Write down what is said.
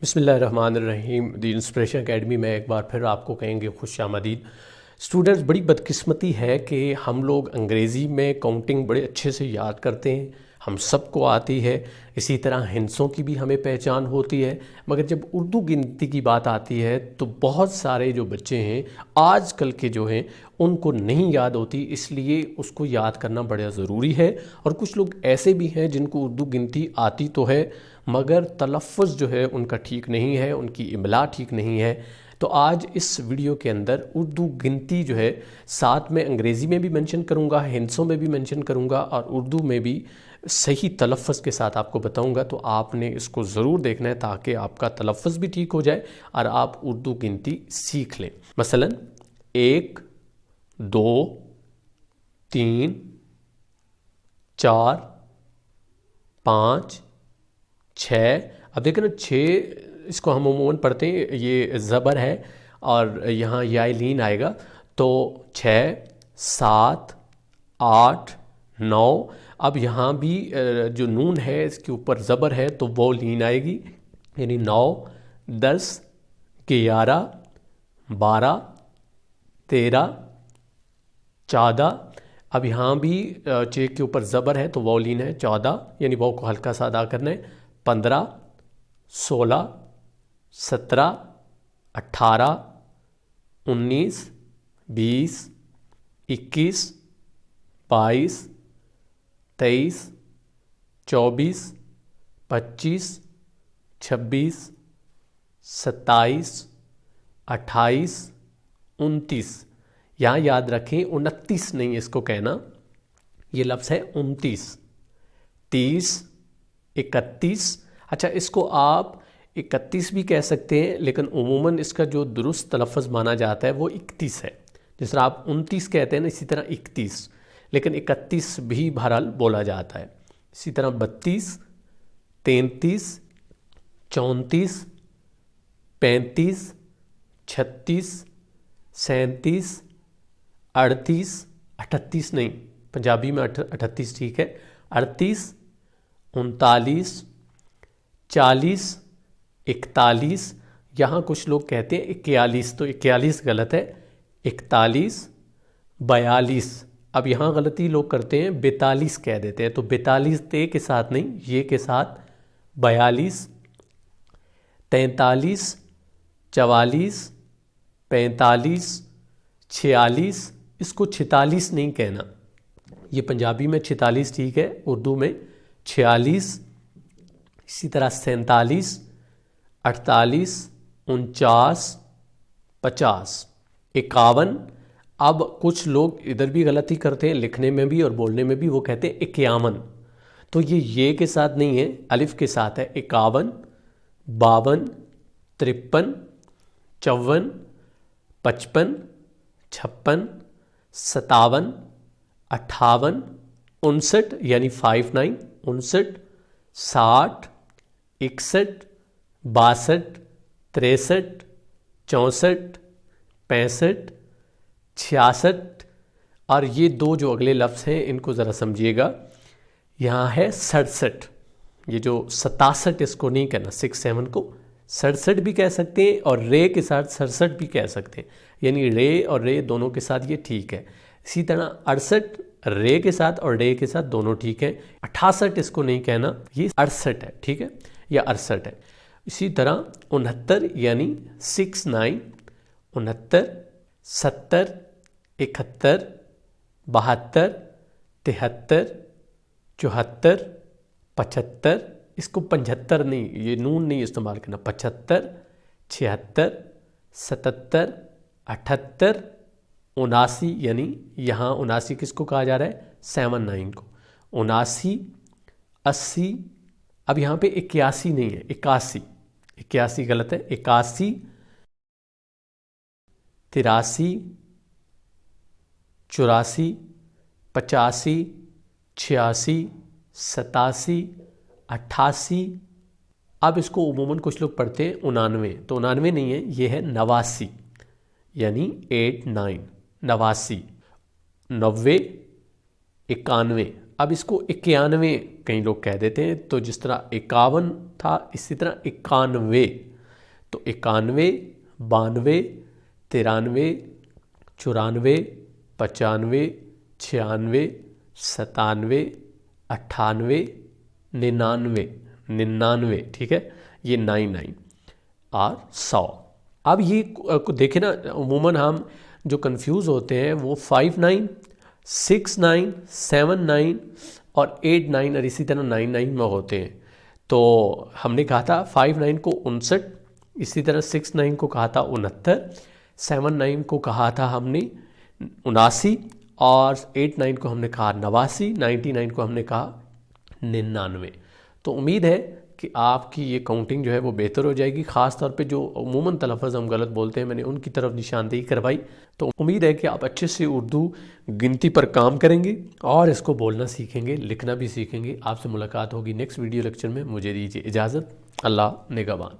बिस्मिल्लाहिर्रहमानिर्रहीम। The inspiration academy में एक बार फिर आपको कहेंगे खुशामदीद। स्टूडेंट्स, बड़ी बदकिस्मती है कि हम लोग अंग्रेज़ी में काउंटिंग बड़े अच्छे से याद करते हैं, हम सबको आती है, इसी तरह हिंसों की भी हमें पहचान होती है, मगर जब उर्दू गिनती की बात आती है तो बहुत सारे जो बच्चे हैं आजकल के जो हैं उनको नहीं याद होती, इसलिए उसको याद करना बड़ा ज़रूरी है। और कुछ लोग ऐसे भी हैं जिनको उर्दू गिनती आती तो है मगर तलफ़्फ़ुज़ जो है उनका ठीक नहीं है, उनकी इमला ठीक नहीं है। तो आज इस वीडियो के अंदर उर्दू गिनती जो है साथ में अंग्रेज़ी में भी मेंशन करूँगा, हिंसों में भी मेंशन करूँगा और उर्दू में भी सही तलफ़्फ़ुज़ के साथ आपको बताऊँगा। तो आपने इसको ज़रूर देखना है ताकि आपका तलफ़्फ़ुज़ भी ठीक हो जाए और आप उर्दू गिनती सीख लें। मसलन 1 2 3 4 5 6। अब देखें ना, 6 इसको हम अमूमन पढ़ते हैं, ये ज़बर है और यहाँ या लीन आएगा, तो 6 7 8 9। अब यहाँ भी जो नून है इसके ऊपर ज़बर है तो वो लीन आएगी, यानी 9 10 11 12 13 14। अब यहाँ भी 6 के ऊपर ज़बर है तो वो लीन है 14, यानी वो को हल्का सा अदा करना है। 15 16 17 18 19 20 21 22 23 24 25 26 27 28 29। यहाँ याद रखें 29 नहीं इसको कहना, ये लफ्ज़ है 29। 30 31। अच्छा, इसको आप 31 भी कह सकते हैं लेकिन उमूमन इसका जो दुरुस्त तलफ़्फ़ुज़ माना जाता है वो 31 है। जिस तरह आप 29 कहते हैं ना, इसी तरह 31, लेकिन 31 भी बहरहाल बोला जाता है। इसी तरह 32 33 34 35 36 37 38 38 नहीं, पंजाबी में 38 ठीक है। 38 39 40 41। यहाँ कुछ लोग कहते हैं 41, तो 41 गलत है। 41 42। अब यहाँ गलती लोग करते हैं 42 कह देते हैं, तो 42 ते के साथ नहीं, ये के साथ 42 43 44 45 46। इसको 46 नहीं कहना, ये पंजाबी में 46 ठीक है, उर्दू में 46। इसी तरह 47 48 49 50 51। अब कुछ लोग इधर भी गलती करते हैं, लिखने में भी और बोलने में भी, वो कहते हैं 51, तो ये के साथ नहीं है, अलिफ के साथ है। 51 52 53 54 55 56 57 58 59, यानी 59 59 60 61 62 63 64 65 66। और ये दो जो अगले लफ्ज़ हैं इनको ज़रा समझिएगा। यहाँ है 67, ये जो 67 इसको नहीं कहना, 67 को 67 भी कह सकते हैं और रे के साथ 67 भी कह सकते हैं, यानी रे और रे दोनों के साथ ये ठीक है। इसी तरह 68 रे के साथ और रे के साथ दोनों ठीक है। 68 इसको नहीं कहना, ये 68 है, ठीक है, या 68 है। इसी तरह 69 यानी 69 69 70 71 72 73 74 75। इसको 75 नहीं, ये नून नहीं इस्तेमाल करना। 75 76 77 78 79, यानी यहाँ 79 किसको कहा जा रहा है, 79 को। 79 80। अब यहाँ पे 81 नहीं है, 81, 81 गलत है। 81 83 84 85 86 87 88। अब इसको उमूमन कुछ लोग पढ़ते हैं 99, तो 99 नहीं है, ये है 89, यानी 89 89 90 91। अब इसको 91 कई लोग कह देते हैं, तो जिस तरह 51 था इसी तरह 91, तो 91, 92, 93, 94, 95, 96, 97, 98, 99, 99, ठीक है, ये 99 और 100। अब ये देखें ना, अमूमन हम जो कंफ्यूज होते हैं वो 59, 69, 79 और 89 और इसी तरह 99 में होते हैं। तो हमने कहा था 59 को 59, इसी तरह 69 को कहा था 69, 79 को कहा था हमने 79 और 89 को हमने कहा 89, 99 को हमने कहा 99। तो उम्मीद है कि आपकी ये काउंटिंग जो है वो बेहतर हो जाएगी। ख़ास तौर पे जो अमूमन तलफ़्फ़ुज़ हम गलत बोलते हैं, मैंने उनकी तरफ निशानदेही करवाई। तो उम्मीद है कि आप अच्छे से उर्दू गिनती पर काम करेंगे और इसको बोलना सीखेंगे, लिखना भी सीखेंगे। आपसे मुलाकात होगी नेक्स्ट वीडियो लेक्चर में। मुझे दीजिए इजाज़त। अल्लाह निगहबान।